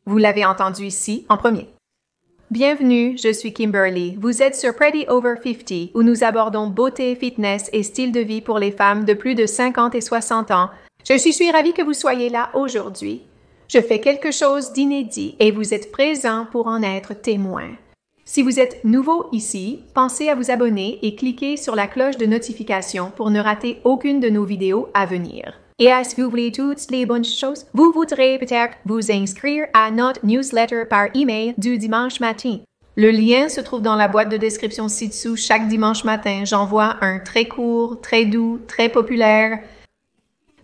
Vous l'avez entendu ici en premier. Bienvenue, je suis Kimberly. Vous êtes sur Pretty Over 50, où nous abordons beauté, fitness et style de vie pour les femmes de plus de 50 et 60 ans. Je suis ravie que vous soyez là aujourd'hui. Je fais quelque chose d'inédit et vous êtes présents pour en être témoin. Si vous êtes nouveau ici, pensez à vous abonner et cliquez sur la cloche de notification pour ne rater aucune de nos vidéos à venir. Et si vous voulez toutes les bonnes choses, vous voudrez peut-être vous inscrire à notre newsletter par email du dimanche matin. Le lien se trouve dans la boîte de description ci-dessous. Chaque dimanche matin, j'envoie un très court, très doux, très populaire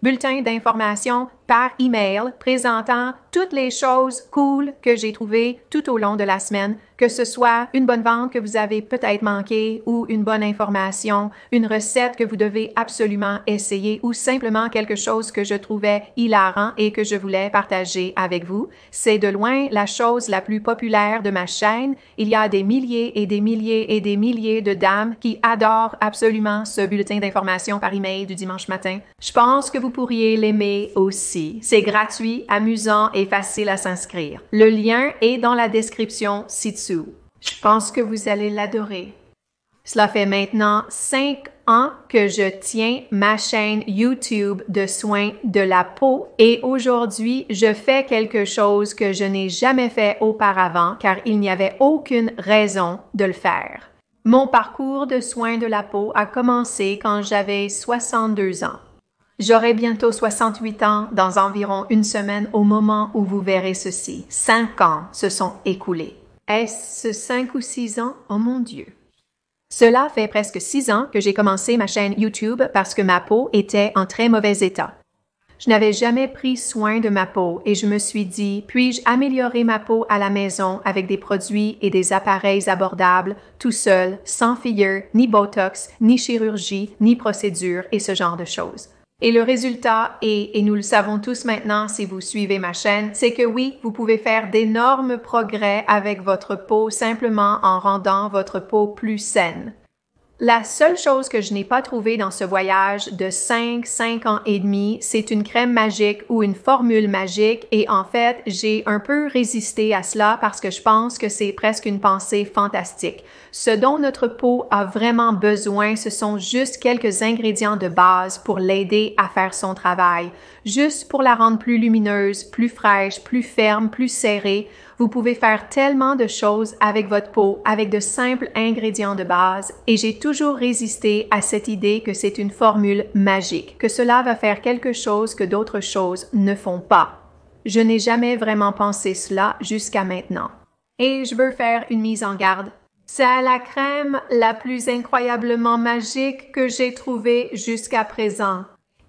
bulletin d'information par email présentant toutes les choses cool que j'ai trouvées tout au long de la semaine, que ce soit une bonne vente que vous avez peut-être manquée ou une bonne information, une recette que vous devez absolument essayer ou simplement quelque chose que je trouvais hilarant et que je voulais partager avec vous. C'est de loin la chose la plus populaire de ma chaîne. Il y a des milliers et des milliers et des milliers de dames qui adorent absolument ce bulletin d'information par email du dimanche matin. Je pense que vous pourriez l'aimer aussi. C'est gratuit, amusant et facile à s'inscrire. Le lien est dans la description ci-dessous. Je pense que vous allez l'adorer. Cela fait maintenant 5 ans que je tiens ma chaîne YouTube de soins de la peau et aujourd'hui, je fais quelque chose que je n'ai jamais fait auparavant car il n'y avait aucune raison de le faire. Mon parcours de soins de la peau a commencé quand j'avais 62 ans. J'aurai bientôt 68 ans dans environ une semaine au moment où vous verrez ceci. 5 ans se sont écoulés. Est-ce 5 ou 6 ans? Oh mon Dieu! Cela fait presque 6 ans que j'ai commencé ma chaîne YouTube parce que ma peau était en très mauvais état. Je n'avais jamais pris soin de ma peau et je me suis dit, puis-je améliorer ma peau à la maison avec des produits et des appareils abordables, tout seul, sans fillers, ni botox, ni chirurgie, ni procédure et ce genre de choses. Et le résultat est, et nous le savons tous maintenant si vous suivez ma chaîne, c'est que oui, vous pouvez faire d'énormes progrès avec votre peau simplement en rendant votre peau plus saine. La seule chose que je n'ai pas trouvée dans ce voyage de 5 ans et demi, c'est une crème magique ou une formule magique et en fait, j'ai un peu résisté à cela parce que je pense que c'est presque une pensée fantastique. Ce dont notre peau a vraiment besoin, ce sont juste quelques ingrédients de base pour l'aider à faire son travail, juste pour la rendre plus lumineuse, plus fraîche, plus ferme, plus serrée. Vous pouvez faire tellement de choses avec votre peau, avec de simples ingrédients de base, et j'ai toujours résisté à cette idée que c'est une formule magique, que cela va faire quelque chose que d'autres choses ne font pas. Je n'ai jamais vraiment pensé cela jusqu'à maintenant. Et je veux faire une mise en garde. C'est la crème la plus incroyablement magique que j'ai trouvée jusqu'à présent.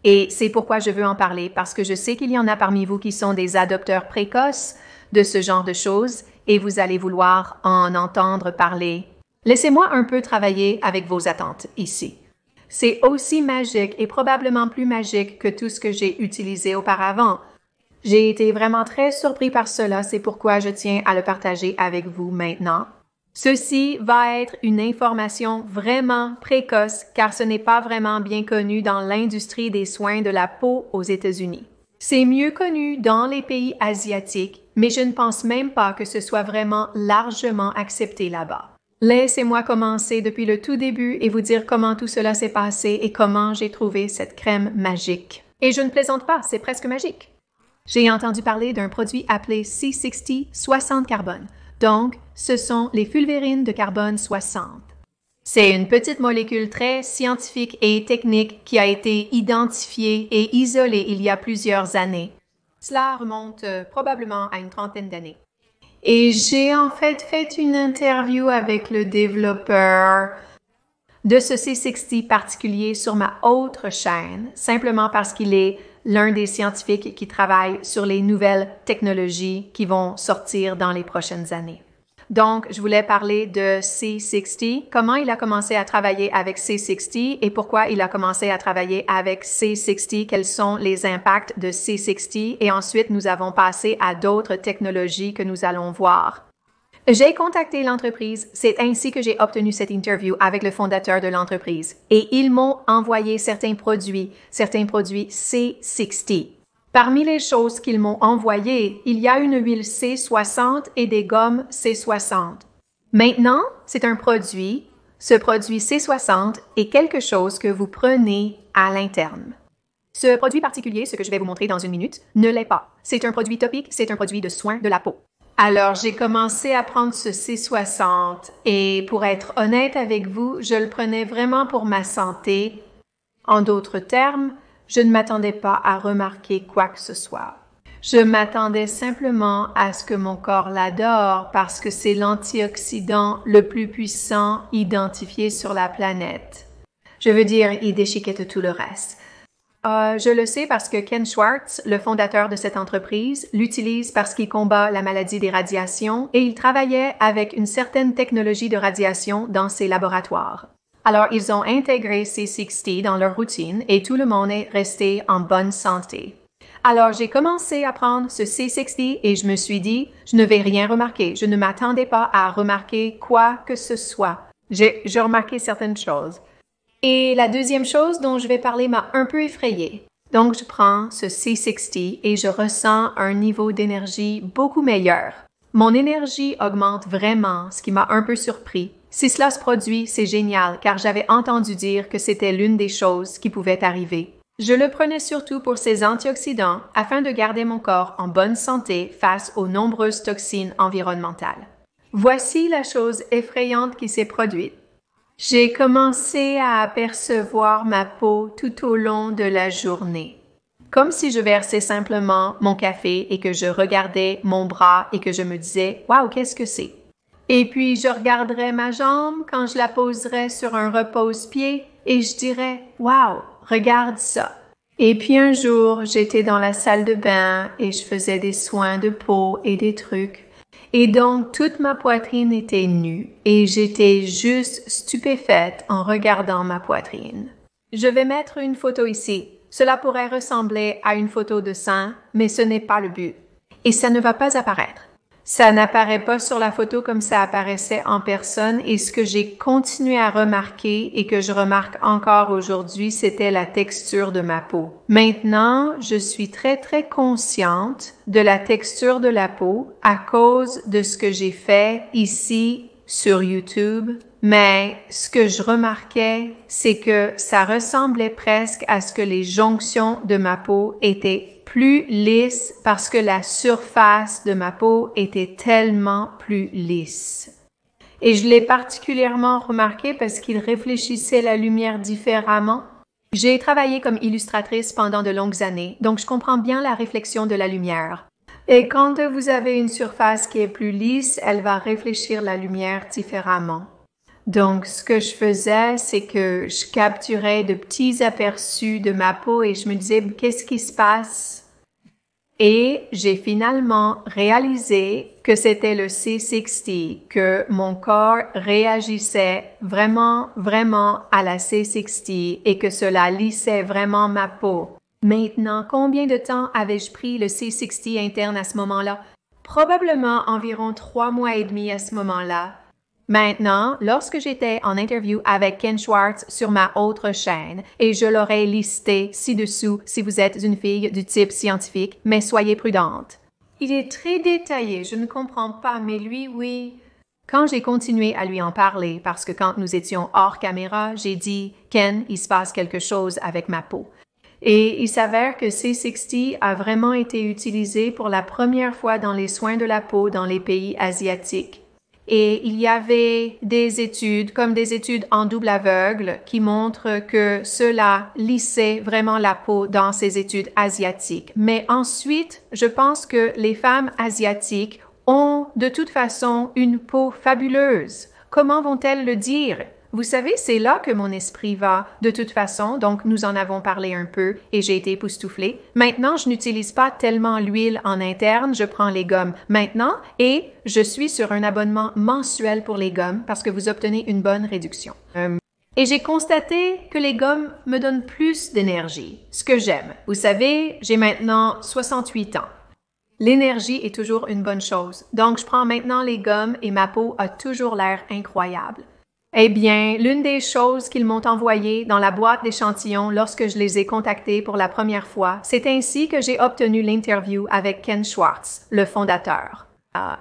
Et c'est pourquoi je veux en parler, parce que je sais qu'il y en a parmi vous qui sont des adopteurs précoces de ce genre de choses et vous allez vouloir en entendre parler. Laissez-moi un peu travailler avec vos attentes ici. C'est aussi magique et probablement plus magique que tout ce que j'ai utilisé auparavant. J'ai été vraiment très surpris par cela, c'est pourquoi je tiens à le partager avec vous maintenant. Ceci va être une information vraiment précoce car ce n'est pas vraiment bien connu dans l'industrie des soins de la peau aux États-Unis. C'est mieux connu dans les pays asiatiques, mais je ne pense même pas que ce soit vraiment largement accepté là-bas. Laissez-moi commencer depuis le tout début et vous dire comment tout cela s'est passé et comment j'ai trouvé cette crème magique. Et je ne plaisante pas, c'est presque magique. J'ai entendu parler d'un produit appelé C60 60 carbone. Donc, ce sont les fulvérines de carbone 60. C'est une petite molécule très scientifique et technique qui a été identifiée et isolée il y a plusieurs années. Cela remonte probablement à une trentaine d'années. Et j'ai en fait une interview avec le développeur de ce C60 particulier sur ma autre chaîne, simplement parce qu'il est l'un des scientifiques qui travaille sur les nouvelles technologies qui vont sortir dans les prochaines années. Donc, je voulais parler de C60, comment il a commencé à travailler avec C60 et pourquoi il a commencé à travailler avec C60, quels sont les impacts de C60 et ensuite nous avons passé à d'autres technologies que nous allons voir. J'ai contacté l'entreprise, c'est ainsi que j'ai obtenu cette interview avec le fondateur de l'entreprise et ils m'ont envoyé certains produits C60. Parmi les choses qu'ils m'ont envoyées, il y a une huile C60 et des gommes C60. Maintenant, c'est un produit. Ce produit C60 est quelque chose que vous prenez à l'interne. Ce produit particulier, ce que je vais vous montrer dans une minute, ne l'est pas. C'est un produit topique, c'est un produit de soin de la peau. Alors, j'ai commencé à prendre ce C60 et pour être honnête avec vous, je le prenais vraiment pour ma santé. En d'autres termes, je ne m'attendais pas à remarquer quoi que ce soit. Je m'attendais simplement à ce que mon corps l'adore parce que c'est l'antioxydant le plus puissant identifié sur la planète. Je veux dire, il déchiquette tout le reste. Je le sais parce que Ken Schwartz, le fondateur de cette entreprise, l'utilise parce qu'il combat la maladie des radiations et il travaillait avec une certaine technologie de radiation dans ses laboratoires. Alors, ils ont intégré C60 dans leur routine et tout le monde est resté en bonne santé. Alors, j'ai commencé à prendre ce C60 et je me suis dit, je ne vais rien remarquer. Je ne m'attendais pas à remarquer quoi que ce soit. J'ai remarqué certaines choses. Et la deuxième chose dont je vais parler m'a un peu effrayée. Donc, je prends ce C60 et je ressens un niveau d'énergie beaucoup meilleur. Mon énergie augmente vraiment, ce qui m'a un peu surpris. Si cela se produit, c'est génial, car j'avais entendu dire que c'était l'une des choses qui pouvaient arriver. Je le prenais surtout pour ses antioxydants afin de garder mon corps en bonne santé face aux nombreuses toxines environnementales. Voici la chose effrayante qui s'est produite. J'ai commencé à apercevoir ma peau tout au long de la journée. Comme si je versais simplement mon café et que je regardais mon bras et que je me disais « Waouh, qu'est-ce que c'est? » Et puis je regarderais ma jambe quand je la poserais sur un repose-pied et je dirais « Waouh, regarde ça! » Et puis un jour, j'étais dans la salle de bain et je faisais des soins de peau et des trucs. Et donc, toute ma poitrine était nue et j'étais juste stupéfaite en regardant ma poitrine. Je vais mettre une photo ici. Cela pourrait ressembler à une photo de sein, mais ce n'est pas le but. Et ça ne va pas apparaître. Ça n'apparaît pas sur la photo comme ça apparaissait en personne et ce que j'ai continué à remarquer et que je remarque encore aujourd'hui, c'était la texture de ma peau. Maintenant, je suis très consciente de la texture de la peau à cause de ce que j'ai fait ici sur YouTube. Mais ce que je remarquais, c'est que ça ressemblait presque à ce que les jonctions de ma peau étaient plus lisse parce que la surface de ma peau était tellement plus lisse. Et je l'ai particulièrement remarqué parce qu'il réfléchissait la lumière différemment. J'ai travaillé comme illustratrice pendant de longues années, donc je comprends bien la réflexion de la lumière. Et quand vous avez une surface qui est plus lisse, elle va réfléchir la lumière différemment. Donc, ce que je faisais, c'est que je capturais de petits aperçus de ma peau et je me disais, qu'est-ce qui se passe? Et j'ai finalement réalisé que c'était le C60, que mon corps réagissait vraiment à la C60 et que cela lissait vraiment ma peau. Maintenant, combien de temps avais-je pris le C60 interne à ce moment-là? Probablement environ 3 mois et demi à ce moment-là. Maintenant, lorsque j'étais en interview avec Ken Schwartz sur ma autre chaîne, et je l'aurais listé ci-dessous si vous êtes une fille du type scientifique, mais soyez prudente. Il est très détaillé, je ne comprends pas, mais lui, oui. Quand j'ai continué à lui en parler, parce que quand nous étions hors caméra, j'ai dit « Ken, il se passe quelque chose avec ma peau ». Et il s'avère que C60 a vraiment été utilisé pour la première fois dans les soins de la peau dans les pays asiatiques. Et il y avait des études, comme des études en double aveugle, qui montrent que cela lissait vraiment la peau dans ces études asiatiques. Mais ensuite, je pense que les femmes asiatiques ont de toute façon une peau fabuleuse. Comment vont-elles le dire? Vous savez, c'est là que mon esprit va, de toute façon, donc nous en avons parlé un peu et j'ai été époustouflée. Maintenant, je n'utilise pas tellement l'huile en interne, je prends les gommes maintenant et je suis sur un abonnement mensuel pour les gommes parce que vous obtenez une bonne réduction. Et j'ai constaté que les gommes me donnent plus d'énergie, ce que j'aime. Vous savez, j'ai maintenant 68 ans. L'énergie est toujours une bonne chose, donc je prends maintenant les gommes et ma peau a toujours l'air incroyable. Eh bien, l'une des choses qu'ils m'ont envoyées dans la boîte d'échantillons lorsque je les ai contactés pour la première fois, c'est ainsi que j'ai obtenu l'interview avec Ken Schwartz, le fondateur.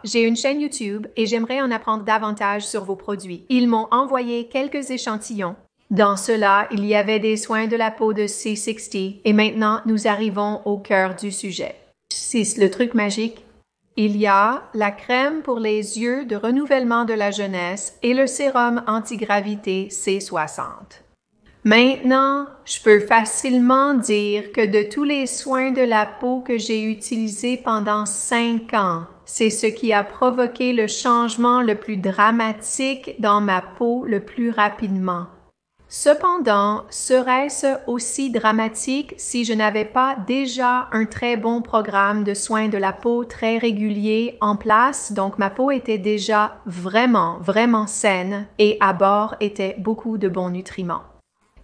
J'ai une chaîne YouTube et j'aimerais en apprendre davantage sur vos produits. Ils m'ont envoyé quelques échantillons. Dans cela, il y avait des soins de la peau de C60 et maintenant nous arrivons au cœur du sujet. C'est le truc magique. Il y a la crème pour les yeux de renouvellement de la jeunesse et le sérum antigravité C60. Maintenant, je peux facilement dire que de tous les soins de la peau que j'ai utilisés pendant 5 ans, c'est ce qui a provoqué le changement le plus dramatique dans ma peau le plus rapidement. Cependant, serait-ce aussi dramatique si je n'avais pas déjà un très bon programme de soins de la peau très régulier en place, donc ma peau était déjà vraiment saine et à bord étaient beaucoup de bons nutriments.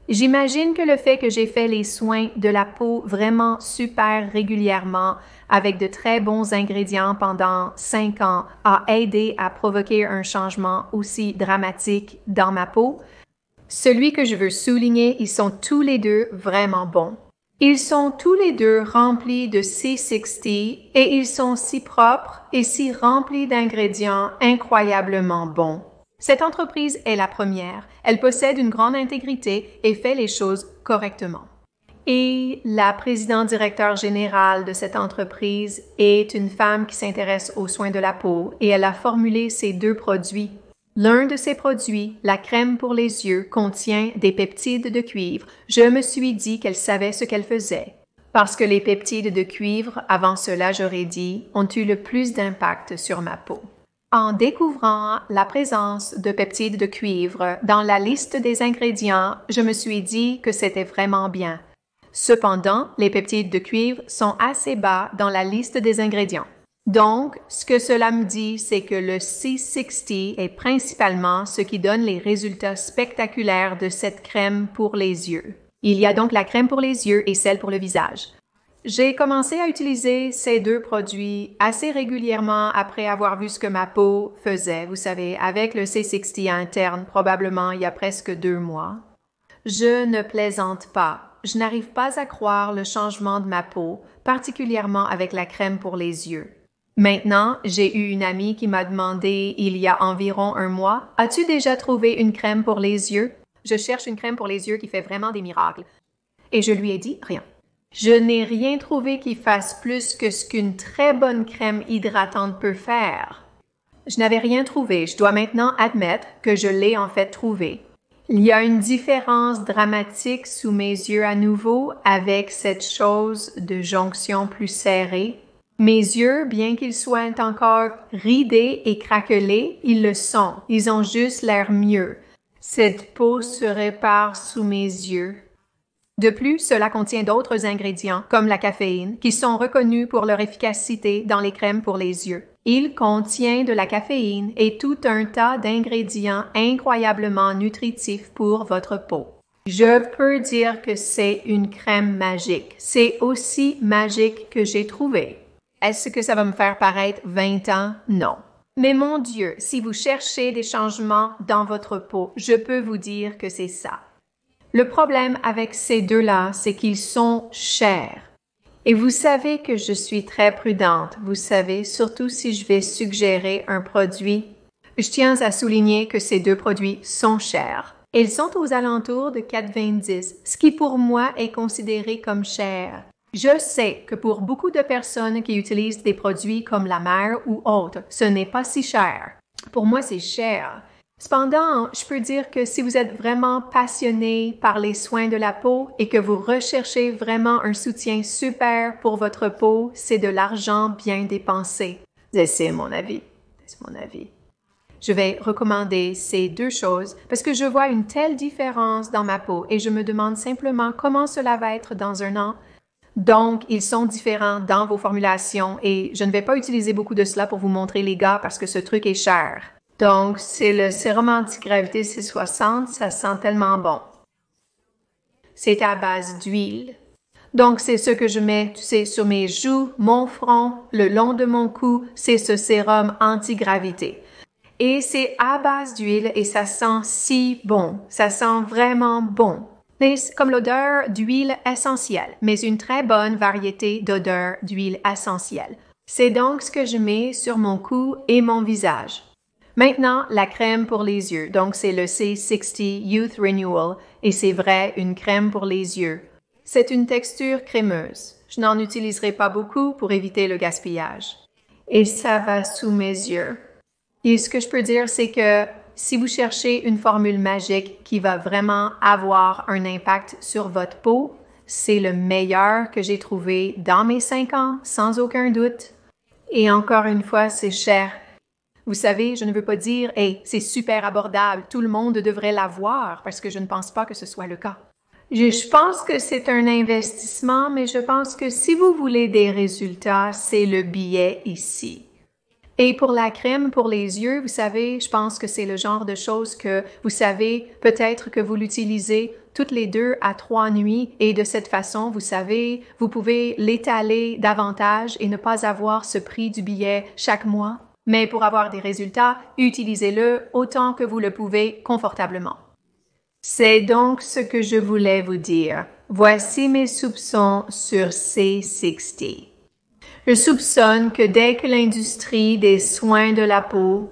J'imagine que le fait que j'ai fait les soins de la peau vraiment super régulièrement avec de très bons ingrédients pendant 5 ans a aidé à provoquer un changement aussi dramatique dans ma peau. Celui que je veux souligner, ils sont tous les deux vraiment bons. Ils sont tous les deux remplis de C60 et ils sont si propres et si remplis d'ingrédients incroyablement bons. Cette entreprise est la première. Elle possède une grande intégrité et fait les choses correctement. Et la présidente directeur générale de cette entreprise est une femme qui s'intéresse aux soins de la peau et elle a formulé ces 2 produits. L'un de ces produits, la crème pour les yeux, contient des peptides de cuivre. Je me suis dit qu'elle savait ce qu'elle faisait. Parce que les peptides de cuivre, avant cela j'aurais dit, ont eu le plus d'impact sur ma peau. En découvrant la présence de peptides de cuivre dans la liste des ingrédients, je me suis dit que c'était vraiment bien. Cependant, les peptides de cuivre sont assez bas dans la liste des ingrédients. Donc, ce que cela me dit, c'est que le C60 est principalement ce qui donne les résultats spectaculaires de cette crème pour les yeux. Il y a donc la crème pour les yeux et celle pour le visage. J'ai commencé à utiliser ces 2 produits assez régulièrement après avoir vu ce que ma peau faisait, vous savez, avec le C60 interne, probablement il y a presque 2 mois. Je ne plaisante pas. Je n'arrive pas à croire le changement de ma peau, particulièrement avec la crème pour les yeux. Maintenant, j'ai eu une amie qui m'a demandé il y a environ 1 mois, « As-tu déjà trouvé une crème pour les yeux? » Je cherche une crème pour les yeux qui fait vraiment des miracles. Et je lui ai dit rien. Je n'ai rien trouvé qui fasse plus que ce qu'une très bonne crème hydratante peut faire. Je n'avais rien trouvé. Je dois maintenant admettre que je l'ai en fait trouvé. Il y a une différence dramatique sous mes yeux à nouveau avec cette chose de jonction plus serrée. Mes yeux, bien qu'ils soient encore ridés et craquelés, ils le sont. Ils ont juste l'air mieux. Cette peau se répare sous mes yeux. De plus, cela contient d'autres ingrédients, comme la caféine, qui sont reconnus pour leur efficacité dans les crèmes pour les yeux. Il contient de la caféine et tout un tas d'ingrédients incroyablement nutritifs pour votre peau. Je peux dire que c'est une crème magique. C'est aussi magique que j'ai trouvé. Est-ce que ça va me faire paraître 20 ans? Non. Mais mon Dieu, si vous cherchez des changements dans votre peau, je peux vous dire que c'est ça. Le problème avec ces 2-là, c'est qu'ils sont chers. Et vous savez que je suis très prudente, vous savez, surtout si je vais suggérer un produit. Je tiens à souligner que ces 2 produits sont chers. Ils sont aux alentours de 4,20 $, ce qui pour moi est considéré comme cher. Je sais que pour beaucoup de personnes qui utilisent des produits comme la mer ou autres, ce n'est pas si cher. Pour moi, c'est cher. Cependant, je peux dire que si vous êtes vraiment passionné par les soins de la peau et que vous recherchez vraiment un soutien super pour votre peau, c'est de l'argent bien dépensé. C'est mon avis. C'est mon avis. Je vais recommander ces 2 choses parce que je vois une telle différence dans ma peau et je me demande simplement comment cela va être dans 1 an. Donc, ils sont différents dans vos formulations et je ne vais pas utiliser beaucoup de cela pour vous montrer les gars parce que ce truc est cher. Donc, c'est le sérum antigravité C60, ça sent tellement bon. C'est à base d'huile. Donc, c'est ce que je mets, tu sais, sur mes joues, mon front, le long de mon cou, c'est ce sérum antigravité. Et c'est à base d'huile et ça sent si bon. Ça sent vraiment bon. Comme l'odeur d'huile essentielle, mais une très bonne variété d'odeurs d'huile essentielle. C'est donc ce que je mets sur mon cou et mon visage. Maintenant, la crème pour les yeux. Donc, c'est le C60 Youth Renewal et c'est vrai, une crème pour les yeux. C'est une texture crémeuse. Je n'en utiliserai pas beaucoup pour éviter le gaspillage. Et ça va sous mes yeux. Et ce que je peux dire, c'est que si vous cherchez une formule magique qui va vraiment avoir un impact sur votre peau, c'est le meilleur que j'ai trouvé dans mes 5 ans, sans aucun doute. Et encore une fois, c'est cher. Vous savez, je ne veux pas dire « Hey, c'est super abordable, tout le monde devrait l'avoir » parce que je ne pense pas que ce soit le cas. Je pense que c'est un investissement, mais je pense que si vous voulez des résultats, c'est le billet ici. Et pour la crème pour les yeux, vous savez, je pense que c'est le genre de choses que vous savez, peut-être que vous l'utilisez toutes les 2 à 3 nuits et de cette façon, vous savez, vous pouvez l'étaler davantage et ne pas avoir ce prix du billet chaque mois. Mais pour avoir des résultats, utilisez-le autant que vous le pouvez confortablement. C'est donc ce que je voulais vous dire. Voici mes soupçons sur C60. Je soupçonne que dès que l'industrie des soins de la peau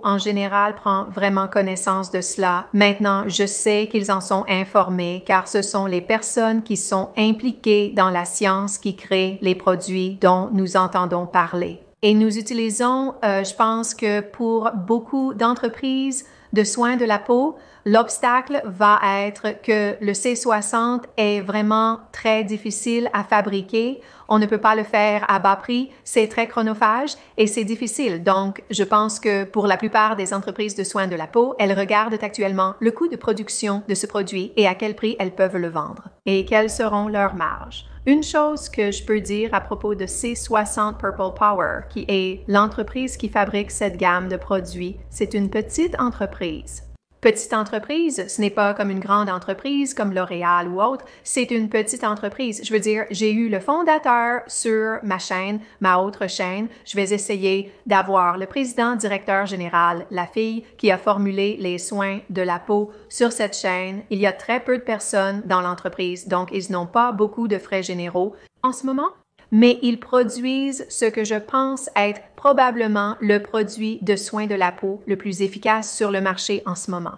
en général prend vraiment connaissance de cela, maintenant je sais qu'ils en sont informés car ce sont les personnes qui sont impliquées dans la science qui créent les produits dont nous entendons parler. Et nous utilisons, je pense que pour beaucoup d'entreprises de soins de la peau, l'obstacle va être que le C60 est vraiment très difficile à fabriquer. On ne peut pas le faire à bas prix, c'est très chronophage et c'est difficile. Donc, je pense que pour la plupart des entreprises de soins de la peau, elles regardent actuellement le coût de production de ce produit et à quel prix elles peuvent le vendre et quelles seront leurs marges. Une chose que je peux dire à propos de C60 Purple Power, qui est l'entreprise qui fabrique cette gamme de produits, c'est une petite entreprise. Petite entreprise, ce n'est pas comme une grande entreprise comme L'Oréal ou autre, c'est une petite entreprise. Je veux dire, j'ai eu le fondateur sur ma chaîne, ma autre chaîne. Je vais essayer d'avoir le président, directeur général, la fille qui a formulé les soins de la peau sur cette chaîne. Il y a très peu de personnes dans l'entreprise, donc ils n'ont pas beaucoup de frais généraux en ce moment. Mais ils produisent ce que je pense être probablement le produit de soins de la peau le plus efficace sur le marché en ce moment.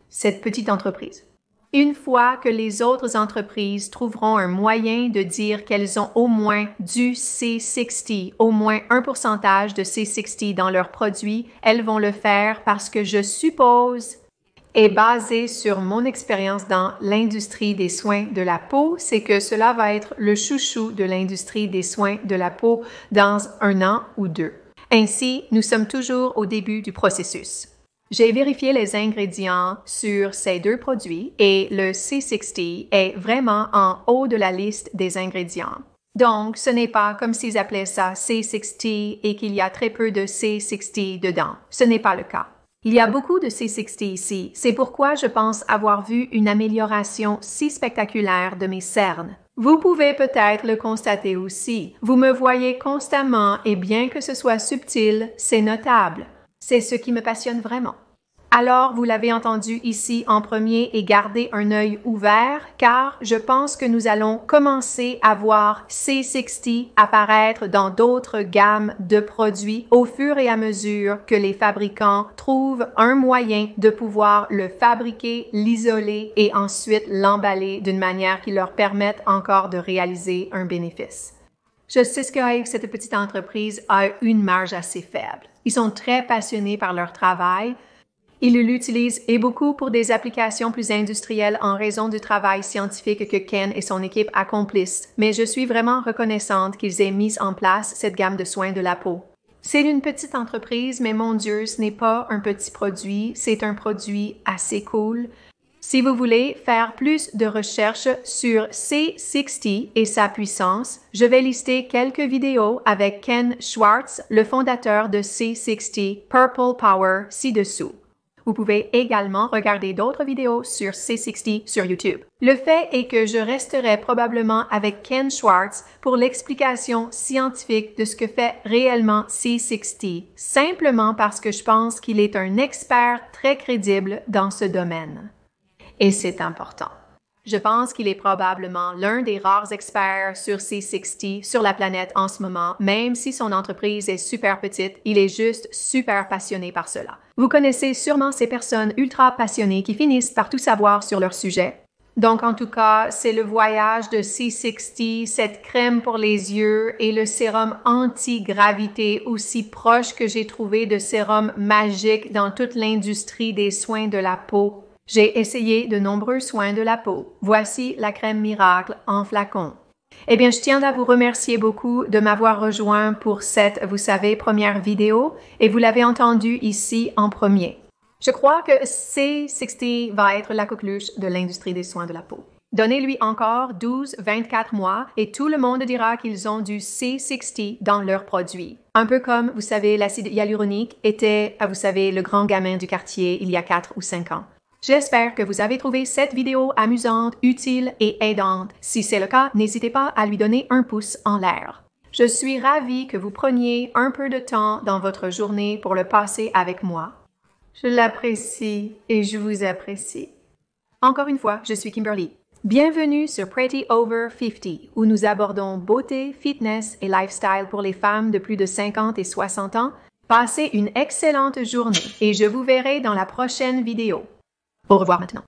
Cette petite entreprise. Une fois que les autres entreprises trouveront un moyen de dire qu'elles ont au moins du C60, au moins un pourcentage de C60 dans leurs produits, elles vont le faire parce que je suppose est basé sur mon expérience dans l'industrie des soins de la peau, c'est que cela va être le chouchou de l'industrie des soins de la peau dans 1 an ou 2. Ainsi, nous sommes toujours au début du processus. J'ai vérifié les ingrédients sur ces 2 produits et le C60 est vraiment en haut de la liste des ingrédients. Donc, ce n'est pas comme s'ils appelaient ça C60 et qu'il y a très peu de C60 dedans. Ce n'est pas le cas. Il y a beaucoup de C60 ici. C'est pourquoi je pense avoir vu une amélioration si spectaculaire de mes cernes. Vous pouvez peut-être le constater aussi. Vous me voyez constamment et bien que ce soit subtil, c'est notable. C'est ce qui me passionne vraiment. Alors, vous l'avez entendu ici en premier et gardez un œil ouvert car je pense que nous allons commencer à voir C60 apparaître dans d'autres gammes de produits au fur et à mesure que les fabricants trouvent un moyen de pouvoir le fabriquer, l'isoler et ensuite l'emballer d'une manière qui leur permette encore de réaliser un bénéfice. Je sais ce que cette petite entreprise a une marge assez faible. Ils sont très passionnés par leur travail. Ils l'utilisent et beaucoup pour des applications plus industrielles en raison du travail scientifique que Ken et son équipe accomplissent, mais je suis vraiment reconnaissante qu'ils aient mis en place cette gamme de soins de la peau. C'est une petite entreprise, mais mon Dieu, ce n'est pas un petit produit, c'est un produit assez cool. Si vous voulez faire plus de recherches sur C60 et sa puissance, je vais lister quelques vidéos avec Ken Schwartz, le fondateur de C60 Purple Power, ci-dessous. Vous pouvez également regarder d'autres vidéos sur C60 sur YouTube. Le fait est que je resterai probablement avec Ken Schwartz pour l'explication scientifique de ce que fait réellement C60, simplement parce que je pense qu'il est un expert très crédible dans ce domaine. Et c'est important. Je pense qu'il est probablement l'un des rares experts sur C60 sur la planète en ce moment, même si son entreprise est super petite, il est juste super passionné par cela. Vous connaissez sûrement ces personnes ultra passionnées qui finissent par tout savoir sur leur sujet. Donc, en tout cas, c'est le voyage de C60, cette crème pour les yeux et le sérum anti-gravité aussi proche que j'ai trouvé de sérum magique dans toute l'industrie des soins de la peau. J'ai essayé de nombreux soins de la peau. Voici la crème miracle en flacon. Eh bien, je tiens à vous remercier beaucoup de m'avoir rejoint pour cette, vous savez, première vidéo et vous l'avez entendu ici en premier. Je crois que C60 va être la coqueluche de l'industrie des soins de la peau. Donnez-lui encore 12-24 mois et tout le monde dira qu'ils ont du C60 dans leurs produits. Un peu comme, vous savez, l'acide hyaluronique était, vous savez, le grand gamin du quartier il y a 4 ou 5 ans. J'espère que vous avez trouvé cette vidéo amusante, utile et aidante. Si c'est le cas, n'hésitez pas à lui donner un pouce en l'air. Je suis ravie que vous preniez un peu de temps dans votre journée pour le passer avec moi. Je l'apprécie et je vous apprécie. Encore une fois, je suis Kimberly. Bienvenue sur Pretty Over 50, où nous abordons beauté, fitness et lifestyle pour les femmes de plus de 50 et 60 ans. Passez une excellente journée et je vous verrai dans la prochaine vidéo. Au revoir maintenant.